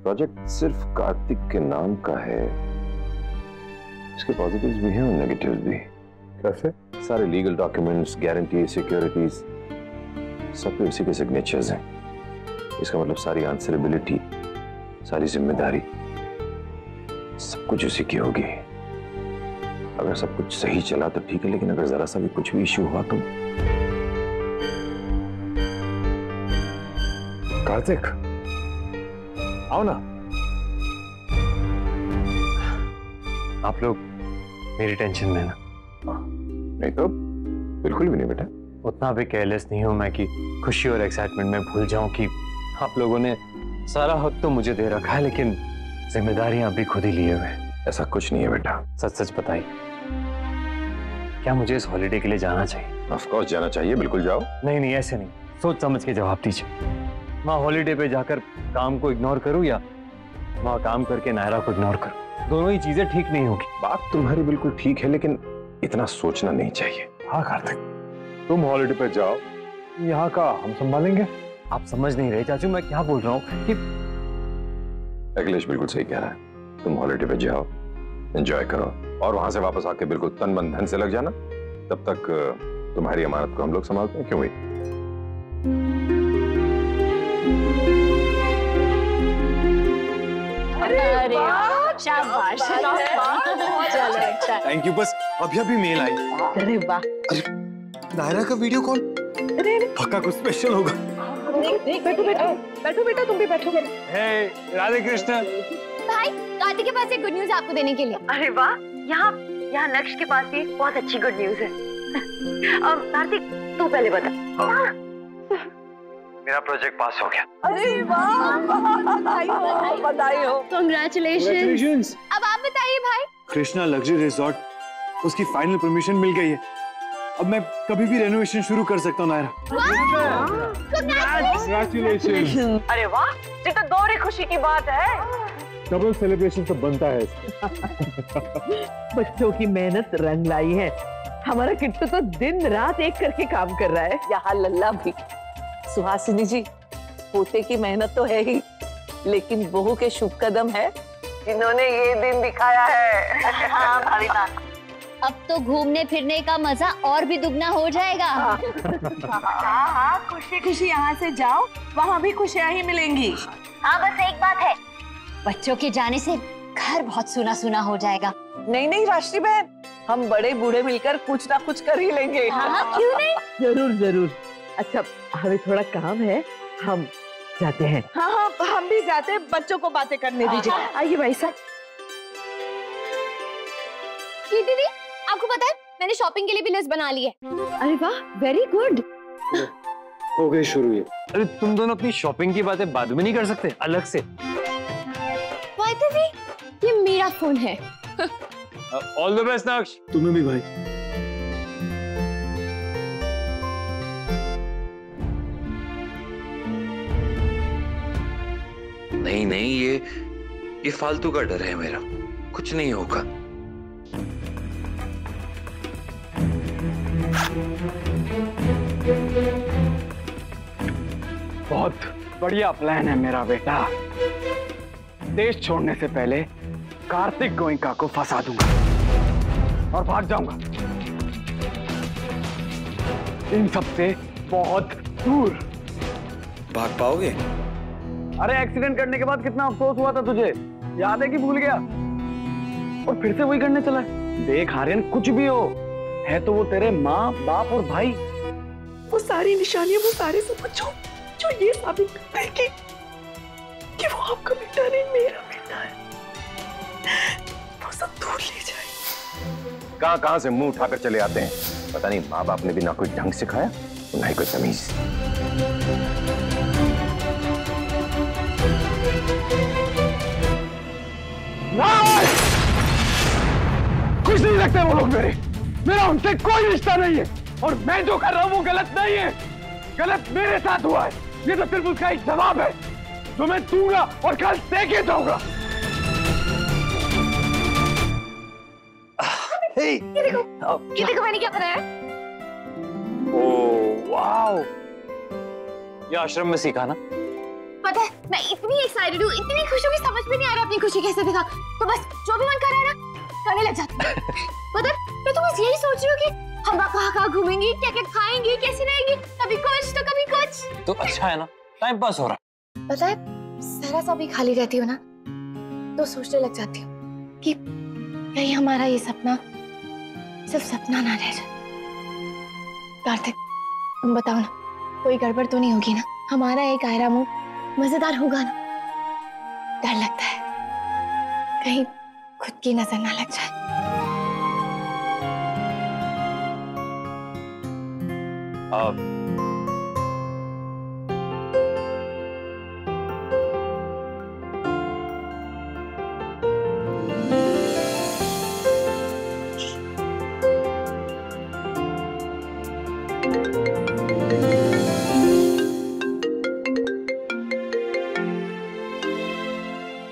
Project सिर्फ कार्तिक के नाम का है, इसके पॉजिटिव्स भी हैं और नेगेटिव्स भी। कैसे? सारे लीगल डॉक्यूमेंट्स, गारंटी, सिक्योरिटीज सब पे उसी के सिग्नेचर्स हैं। इसका मतलब सारी आंसरेबिलिटी, सारी जिम्मेदारी सब कुछ उसी की होगी। अगर सब कुछ सही चला तो ठीक है, लेकिन अगर जरा सा भी कुछ भी इश्यू हुआ तो। कार्तिक आओ ना। आप लोग मेरी टेंशन में ना। नहीं तो बिल्कुल भी नहीं बेटा। उतना भी केयरलेस नहीं हूं मैं कि खुशी और एक्साइटमेंट में भूल जाऊं कि आप लोगों ने सारा हक तो मुझे दे रखा है, लेकिन जिम्मेदारियां भी खुद ही लिए हुए। ऐसा कुछ नहीं है बेटा। सच सच बताइए, क्या मुझे इस हॉलिडे के लिए जाना चाहिए? ऑफ कोर्स जाना चाहिए, बिल्कुल जाओ। नहीं नहीं, ऐसे नहीं, सोच समझ के जवाब दीजिए। मैं हॉलिडे पे जाकर काम को इग्नोर करूं या वहां काम करके नायरा को इग्नोर करूं? दोनों ही चीजें ठीक नहीं होगी। बात तुम्हारी बिल्कुल ठीक है, लेकिन इतना सोचना नहीं चाहिए। हाँ कार्तिक, तुम हॉलिडे पे जाओ, यहाँ का हम संभालेंगे। आप समझ नहीं रहे चाचू, मैं क्या बोल रहा हूँ कि अखिलेश बिल्कुल सही कह रहा है। तुम हॉलिडे पे जाओ, एंजॉय करो और वहां से वापस आके बिल्कुल तन मन धन से लग जाना। तब तक तुम्हारी अमानत को हम लोग संभालते हैं। क्यों भाई? अरे शाबाश, चलो अच्छा। Thank you. बस अभी अभी मेल आई। अरे वाह। नायरा का वीडियो कॉल। पक्का कुछ स्पेशल होगा। बैठो बैठो बैठो बेटा, तुम भी बैठो। हे राधे कृष्ण। भाई कार्तिक के पास एक गुड न्यूज आपको देने के लिए। अरे वाह, यहाँ नक्श के पास भी बहुत अच्छी गुड न्यूज है। कार्तिक तू पहले बता। मेरा प्रोजेक्ट पास हो गया। अरे वाह, बधाई हो। कांग्रेचुलेशंस। अब आप बताइए भाई। कृष्णा लग्जरी रिजॉर्ट, उसकी फाइनल परमिशन मिल गई है। अब मैं कभी भी रेनोवेशन शुरू कर सकता हूँ नायरा। Congratulations। अरे वाह, ये तो दोहरी खुशी की बात है। डबल सेलिब्रेशन तो बनता है बच्चों की मेहनत रंग लाई है। हमारा किट्टू तो दिन रात एक करके काम कर रहा है। यहाँ लल्ला भी। सुहासिनी जी, पोते की मेहनत तो है ही, लेकिन बहू के शुभ कदम है जिन्होंने ये दिन दिखाया है। हाँ भाभी माँ। अब तो घूमने फिरने का मजा और भी दुगना हो जाएगा। हाँ, खुशी खुशी यहाँ से जाओ, वहाँ भी खुशियाँ ही मिलेंगी। हाँ बस एक बात है, बच्चों के जाने से घर बहुत सुना सुना हो जाएगा। नहीं नहीं राष्ट्री बहन, हम बड़े बूढ़े मिलकर कुछ ना कुछ कर ही लेंगे। हाँ क्यों नहीं। जरूर जरूर। अच्छा हमें थोड़ा काम है, हम जाते हैं। हाँ हाँ हम भी जाते हैं, बच्चों को बातें करने दीजिए। आइए भाई साहब। दीदी आपको पता है मैंने शॉपिंग के लिए भी लिस्ट बना ली है। अरे वाह, वेरी गुड। हो गई शुरू ये। अरे तुम दोनों अपनी शॉपिंग की बातें बाद में नहीं कर सकते अलग से? बाय द वे, ये मेरा फोन है। ऑल द बेस्ट नक्श। तुम्हें भी भाई। नहीं नहीं, ये फालतू का डर है मेरा, कुछ नहीं होगा। बहुत बढ़िया प्लान है मेरा बेटा। देश छोड़ने से पहले कार्तिक गोइंका को फंसा दूंगा और भाग जाऊंगा इन सब से बहुत दूर। भाग पाओगे? अरे एक्सीडेंट करने के बाद कितना अफसोस हुआ था तुझे, याद है कि भूल गया? और फिर से वही करने चला है। देख आर्यन, कुछ भी हो, है तो वो तेरे माँ बाप और भाई। वो सारी निशानियां, वो सारे सबूत जो ये साबित करते हैं कि वो आपका बेटा नहीं, मेरा बेटा है। वो सब दूर ले जाए। कहां से मुंह उठाकर चले आते हैं। पता नहीं माँ बाप ने भी ना कोई ढंग सिखाया, ना ही कोई तमीज। कुछ नहीं लगते वो लोग मेरा उनसे कोई रिश्ता नहीं है, और मैं जो कर रहा हूं वो गलत नहीं है। गलत मेरे साथ हुआ है, ये तो सिर्फ उसका एक जवाब है जो मैं दूंगा और कल दे के जाऊंगा। ये देखो मैंने क्या बनाया। ओह वाओ, ये आश्रम में सीखा ना? पता है मैं इतनी एक्साइटेड हूँ, इतनी खुश हूँ कि अपनी खुशी कैसे दिखा, तो बस जो भी मन कर रहा है ना करने लग जाती हूँ। मतलब मैं तो बस यही सोच रही हूँ कि हम कहाँ घूमेंगी, क्या क्या खाएंगी, कैसी रहेगी, कभी कुछ तो कभी कुछ। तो अच्छा है ना, टाइम पास हो रहा है। पता है सारा सा भी खाली रहती हो ना तो सोचने लग जाती हूँ कि कहीं हमारा ये सपना सिर्फ सपना ना रह जाए। कार्तिक तुम बताओ ना, कोई गड़बड़ तो नहीं होगी ना? हमारा एक आयरा मूव मजेदार होगा ना? डर लगता है कहीं खुद की नजर ना लग जाए।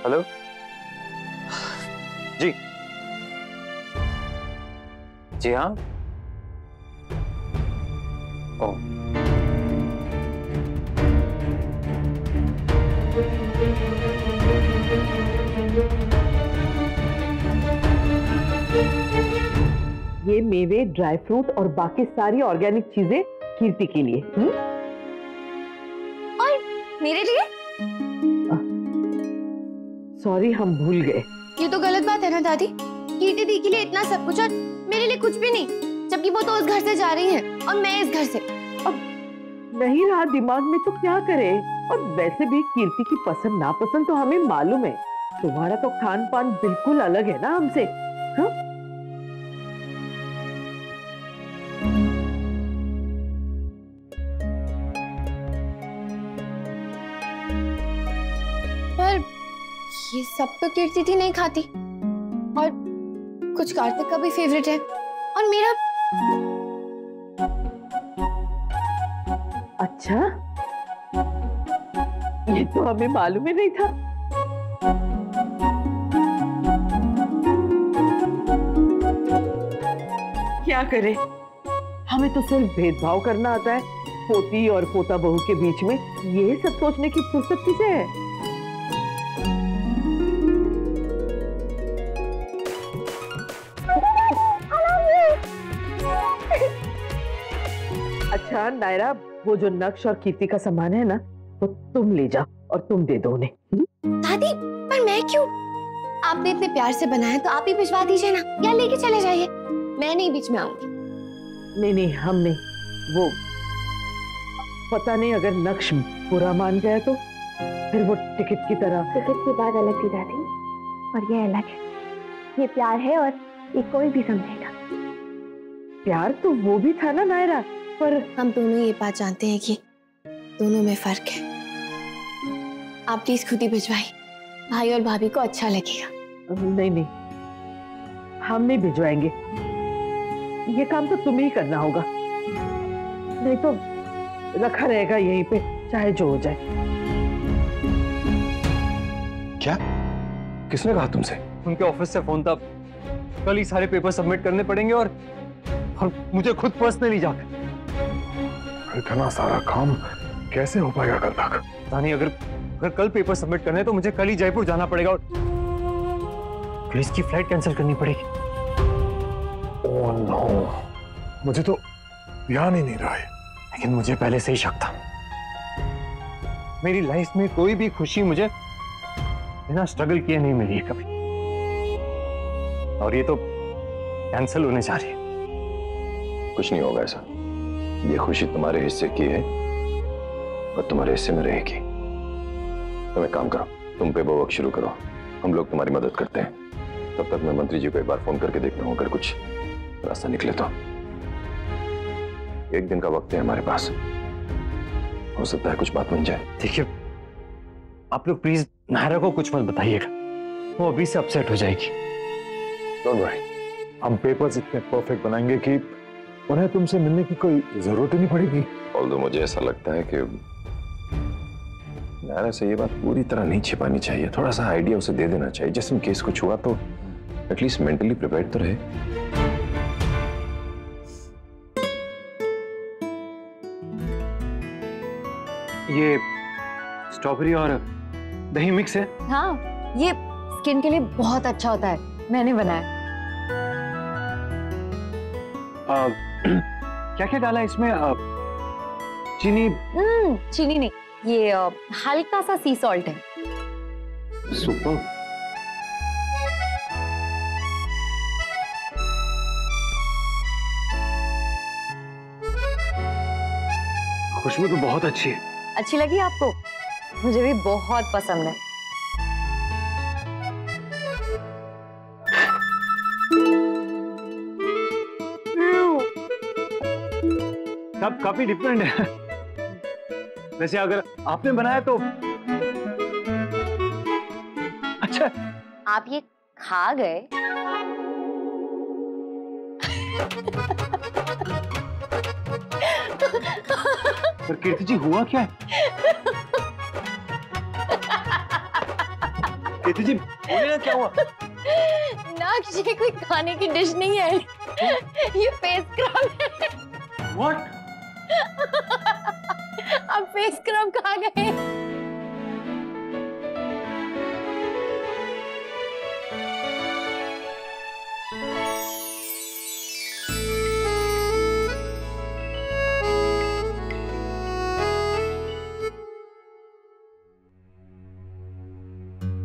हेलो जी, जी हाँ। ओ ये मेवे, ड्राई फ्रूट और बाकी सारी ऑर्गेनिक चीजें कीर्ति के लिए। और मेरे लिए? सॉरी, हम भूल गए। ये तो गलत बात है ना दादी, कीर्ति दी के लिए इतना सब कुछ और मेरे लिए कुछ भी नहीं, जबकि वो तो उस घर से जा रही है और मैं इस घर से। अब नहीं रहा दिमाग में तो क्या करे? और वैसे भी कीर्ति की पसंद नापसंद तो हमें मालूम है। तुम्हारा तो खान पान बिल्कुल अलग है ना हमसे। हाँ? पर ये सब तो कीर्ति दी नहीं खाती, और कुछ कार्तिक का भी फेवरेट है और मेरा। अच्छा, ये तो हमें मालूम ही नहीं था। क्या करें, हमें तो सिर्फ भेदभाव करना आता है पोती और पोता बहू के बीच में। ये सब सोचने की फुर्सत किसे है? अच्छा नायरा, वो जो नक्श और कीर्ति का सामान है ना, वो तुम ले जाओ और तुम दे दो उन्हें। दादी, पर मैं क्यों? आपने इतने प्यार से बनाया तो आप ही भिजवा दीजिए ना, या लेके चले जाइए, मैं नहीं बीच में आऊंगी। नहीं नहीं, हम नहीं। वो पता नहीं, अगर नक्श बुरा मान गया तो फिर वो टिकट की तरह। टिकट की बात अलग थी दादी, और ये अलग है। ये प्यार है और ये कोई भी समझेगा। प्यार तो वो भी था ना नायरा, पर हम दोनों ये बात जानते हैं कि दोनों में फर्क है। आप प्लीज खुद ही भिजवाइए, भाई और भाभी को अच्छा लगेगा। नहीं नहीं, हम नहीं भिजवाएंगे। ये काम तो तुम्हें ही करना होगा, नहीं तो रखा रहेगा यहीं पे, चाहे जो हो जाए। क्या? किसने कहा तुमसे? उनके ऑफिस से फोन था, कल ही सारे पेपर सबमिट करने पड़ेंगे और मुझे खुद पर्सनली जाकर। इतना सारा काम कैसे हो पाएगा कल तक? नहीं, अगर कल पेपर सबमिट करने तो मुझे कल ही जयपुर जाना पड़ेगा और पुलिस की फ्लाइट कैंसिल करनी पड़ेगी। ओह नो, मुझे तो ध्यान ही नहीं रहा है। लेकिन मुझे पहले से ही शक था। मेरी लाइफ में कोई भी खुशी मुझे बिना स्ट्रगल किए नहीं मिली है कभी, और ये तो कैंसिल होने जा रही है। कुछ नहीं होगा ऐसा। ये खुशी तुम्हारे हिस्से की है और तुम्हारे हिस्से में रहेगी। तुम एक काम करो, तुम पेपर वर्क शुरू करो, हम लोग तुम्हारी मदद करते हैं। तब तक मैं मंत्री जी को एक बार फोन करके देखता हूँ, अगर कुछ रास्ता निकले तो। एक दिन का वक्त है हमारे पास, हो सकता है कुछ बात बन जाए। देखिए, आप लोग प्लीज नायरा को कुछ मत बताइएगा, वो अभी से अपसेट हो जाएगी। डोंट वरी, हम पेपर्स इतने परफेक्ट बनाएंगे कि उन्हें तुमसे मिलने की कोई जरूरत ही नहीं पड़ेगी। ऑल्दो मुझे ऐसा लगता है कि नायरा से ये बात पूरी तरह नहीं छिपानी चाहिए। थोड़ा सा आइडिया उसे दे देना चाहिए, जैसे केस कुछ हुआ तो एटलीस्ट मेंटली प्रिपेयर्ड तो रहे। ये स्ट्रॉबेरी और दही मिक्स है। हाँ, ये स्किन के लिए बहुत अच्छा होता है, मैंने बनाया। क्या क्या डाला इसमें? चीनी? चीनी नहीं, ये हल्का सा सी सॉल्ट है। सुपर। खुशबू तो बहुत अच्छी है। अच्छी लगी आपको? मुझे भी बहुत पसंद है। सब काफी डिफरेंट है। वैसे अगर आपने बनाया तो अच्छा। आप ये खा गए? पर कीर्ति जी हुआ क्या है? कीर्ति जी बोलिए ना, क्या हुआ? नाक्ष, ये कोई खाने की डिश नहीं है, ये फेस क्रब है। What? आप फेस क्रब खा गए।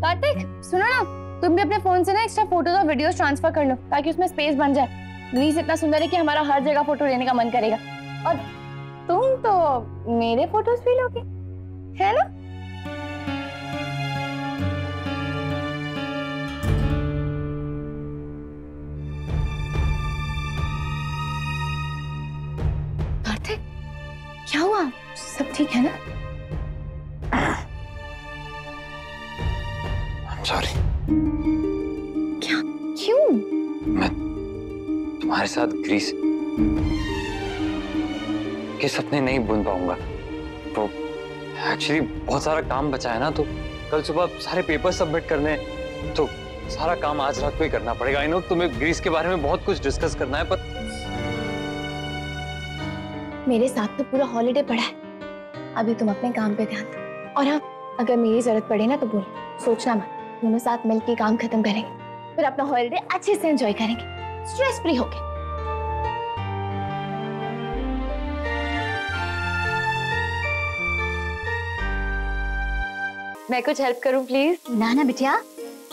कार्तिक सुनो ना, तुम भी अपने फोन से ना एक्स्ट्रा फोटोज और वीडियोस ट्रांसफर कर लो ताकि उसमें स्पेस बन जाए। ग्रीस इतना सुंदर है कि हमारा हर जगह फोटो लेने का मन करेगा। और तुम तो मेरे फोटोज भी लोगे, है ना? कार्तिक, क्या हुआ? सब ठीक है ना? I'm sorry. क्या? क्यों? मैं तुम्हारे साथ ग्रीस के सपने नहीं बुन पाऊंगा। तो एक्चुअली बहुत सारा काम बचा है ना, तो कल सुबह सारे पेपर सबमिट करने हैं, तो सारा काम आज रात को ही करना पड़ेगा। आई नो तुम्हें ग्रीस के बारे में बहुत कुछ डिस्कस करना है, पर मेरे साथ तो पूरा हॉलिडे पड़ा है। अभी तुम अपने काम पे ध्यान दो। और हाँ, अगर मेरी जरूरत पड़े ना तो बोल, सोचना मत। दोनों साथ मिलकर काम खत्म करेंगे, फिर अपना हॉलिडे अच्छे से एंजॉय करेंगे, स्ट्रेस फ्री होके। मैं कुछ हेल्प करूं प्लीज? ना ना बिटिया,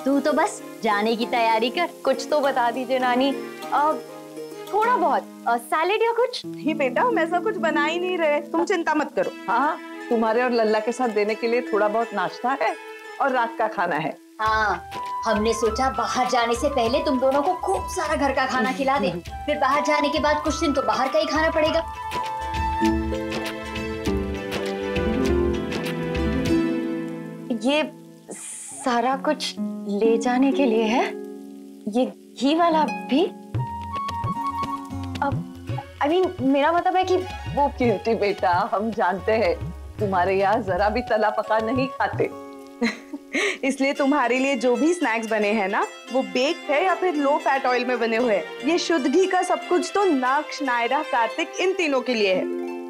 तू तो बस जाने की तैयारी कर। कुछ तो बता दीजिए नानी। थोड़ा बहुत सैलेड या कुछ। नहीं बेटा, हम ऐसा कुछ बना ही नहीं रहे, तुम चिंता मत करो। हाँ, तुम्हारे और लल्ला के साथ देने के लिए थोड़ा बहुत नाश्ता है और रात का खाना है। हाँ, हमने सोचा बाहर जाने से पहले तुम दोनों को खूब सारा घर का खाना खिला दें, फिर बाहर जाने के बाद कुछ दिन तो बाहर का ही खाना पड़ेगा। ये सारा कुछ ले जाने के लिए है? ये घी वाला भी? अब I mean, मेरा मतलब है कि वो कीर्ति बेटा, हम जानते हैं तुम्हारे यहाँ जरा भी तला पका नहीं खाते। इसलिए तुम्हारे लिए जो भी स्नैक्स बने हैं ना, वो बेक्ड है या फिर लो फैट ऑयल में बने हुए हैं। ये शुद्ध घी का सब कुछ तो नाक्ष, नायरा, कार्तिक इन तीनों के लिए है।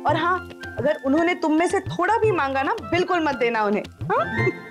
और हाँ, अगर उन्होंने तुम में से थोड़ा भी मांगा ना, बिल्कुल मत देना उन्हें। हाँ?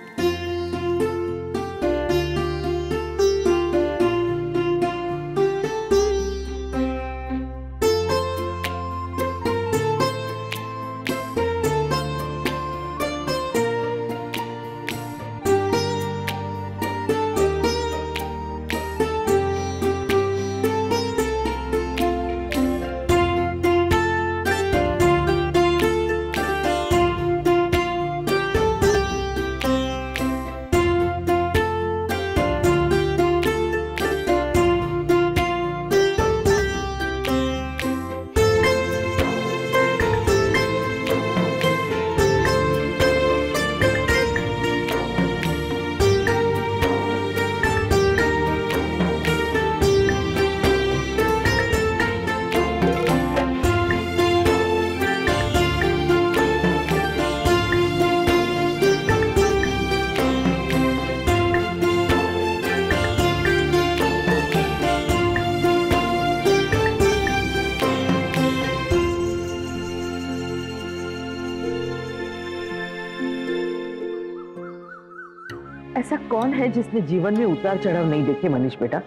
कौन है जिसने जीवन में उतार चढ़ाव नहीं देखे मनीष बेटा?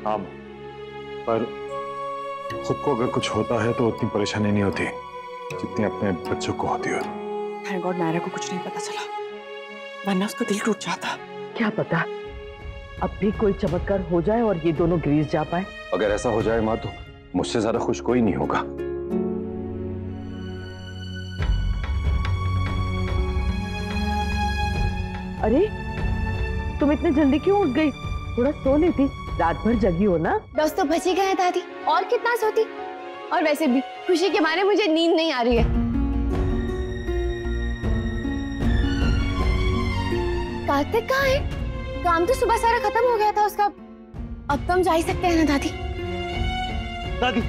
हाँ, पर खुद को अगर कुछ होता है तो उतनी परेशानी नहीं होती जितनी अपने बच्चों को होती है। थैंक गॉड नायरा को कुछ नहीं पता चला, वरना उसका दिल टूट जाता। क्या पता अब भी कोई चमत्कार हो जाए और ये दोनों ग्रीस जा पाए। अगर ऐसा हो जाए माँ तो मुझसे ज्यादा खुश कोई नहीं होगा। अरे तुम इतने जल्दी क्यों उठ गई? थोड़ा सो लेती, रात भर जगी हो ना। 10 तो बज ही गए दादी, और कितना सोती। और वैसे भी खुशी के मारे मुझे नींद नहीं आ रही है। कार्तिक कहाँ है? काम तो सुबह सारा खत्म हो गया था उसका। अब तो हम जा ही सकते हैं ना दादी? दादी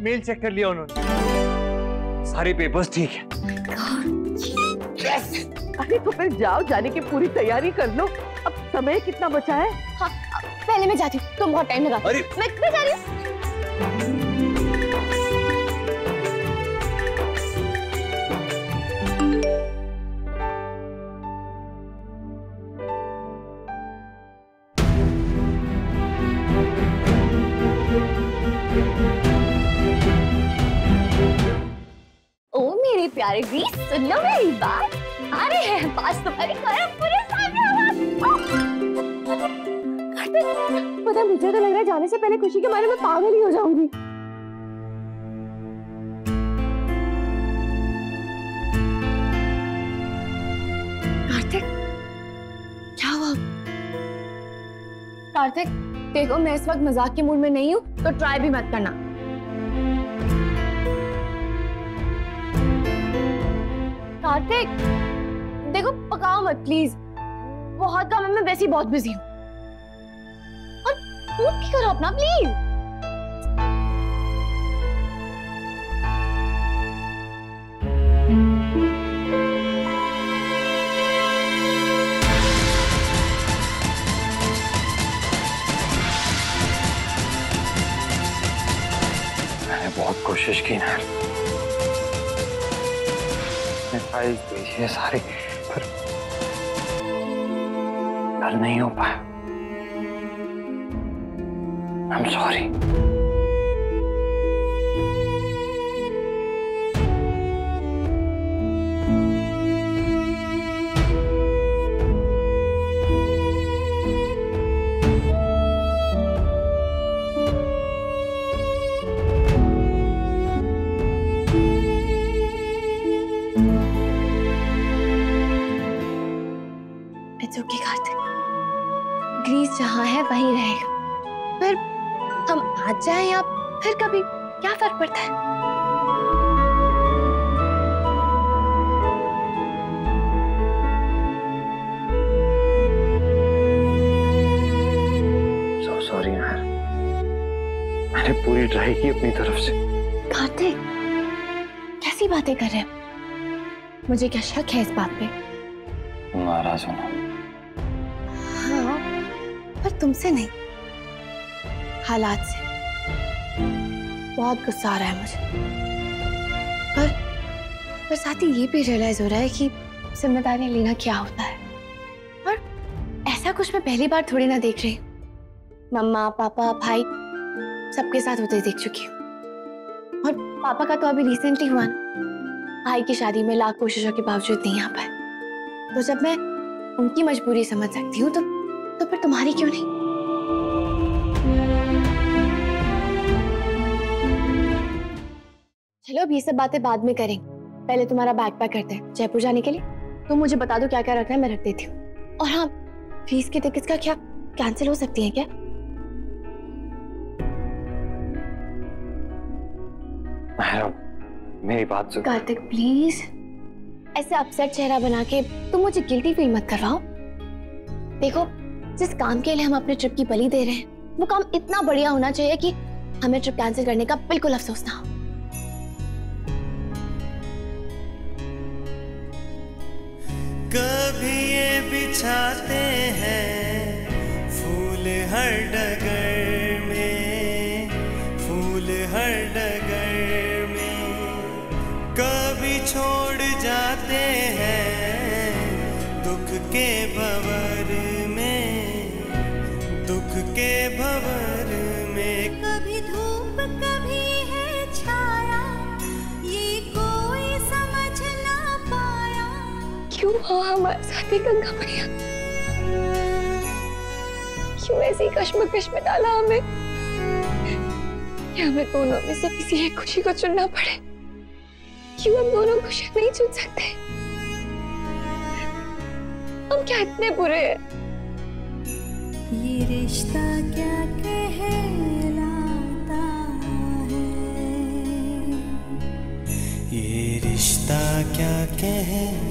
मेल चेक कर लिया उन्होंने, सारे पेपर्स ठीक है। अरे तो फिर जाओ, जाने की पूरी तैयारी कर लो। अब समय कितना बचा है? हाँ, पहले मैं जाती हूँ, तुम बहुत टाइम लगा। अरे मैं जा रही हूँ। ओ मेरे प्यारे ग्रीस, सुन लो मेरी बात। आ रहे हैं पास तुम्हारी करम पूरे सामने। पता मुझे तो लग रहा है जाने से पहले खुशी के बारे में पागल ही हो जाऊंगी। कार्तिक क्या हुआ? कार्तिक देखो, मैं इस वक्त मजाक के मूड में नहीं हूँ, तो ट्राई भी मत करना। कार्तिक देखो, पकाओ मत प्लीज, बहुत काम है, मैं वैसे ही बहुत बिजी हूँ। और मूड ठीक करो अपना प्लीज। मैंने बहुत कोशिश की ना, फाइल्स भेजी है सारी, पर कल नहीं हो पाया। I am sorry. It's okay Kartik, ग्रीस जहाँ है वहीं रहेगा। फिर हम आज जाएं या फिर कभी, क्या फर्क पड़ता है? सो सॉरी यार, मैंने पूरी ट्राई की अपनी तरफ से। कार्तिक कैसी बातें कर रहे हो? मुझे क्या शक है इस बात पे? नाराज होना। हाँ, पर तुमसे नहीं, हालात से। बहुत गुस्सा आ रहा है मुझे, पर साथ ही ये भी रियलाइज हो रहा है कि जिम्मेदारियां लेना क्या होता है। और ऐसा कुछ मैं पहली बार थोड़ी ना देख रही हूँ। मम्मा पापा भाई सबके साथ होते देख चुकी हूँ, और पापा का तो अभी रिसेंटली हुआ ना, भाई की शादी में लाख कोशिशों के बावजूद नहीं आ पाए। तो जब मैं उनकी मजबूरी समझ सकती हूँ तो फिर तुम्हारी क्यों नहीं? चलो अब ये सब बातें बाद में करेंगे, पहले तुम्हारा बैग पैक करते हैं जयपुर जाने के लिए। तुम मुझे बता दो क्या क्या रखना है, मैं रख देती हूँ। और हाँ, ग्रीस की टिकट्स का क्या कैंसिल हो सकती है क्या? मेरी बात सुन। कार्तिक प्लीज, ऐसे अपसेट चेहरा बना के तुम मुझे गिल्टी फील मत करवाओ। देखो, जिस काम के लिए हम अपने ट्रिप की बलि दे रहे हैं, वो काम इतना बढ़िया होना चाहिए कि हमें ट्रिप कैंसिल करने का बिल्कुल अफसोस ना हो। कभी ये बिछाते हैं फूल हर डगर में, फूल हर डगर में, कभी छोड़ जाते हैं दुख के भंवर में। के भंवर में। कभी धूप कभी है छाया, ये कोई समझ ना पाया। क्यों हो हमारे साथ ही गंगा मैया? क्यों ऐसी कश्मकश में डाला हमें? क्या हमें दोनों में से किसी एक खुशी को चुनना पड़े? क्यों हम दोनों खुशियां नहीं चुन सकते? हम क्या इतने बुरे हैं? ये रिश्ता क्या कहलाता है? ये रिश्ता क्या कहलाता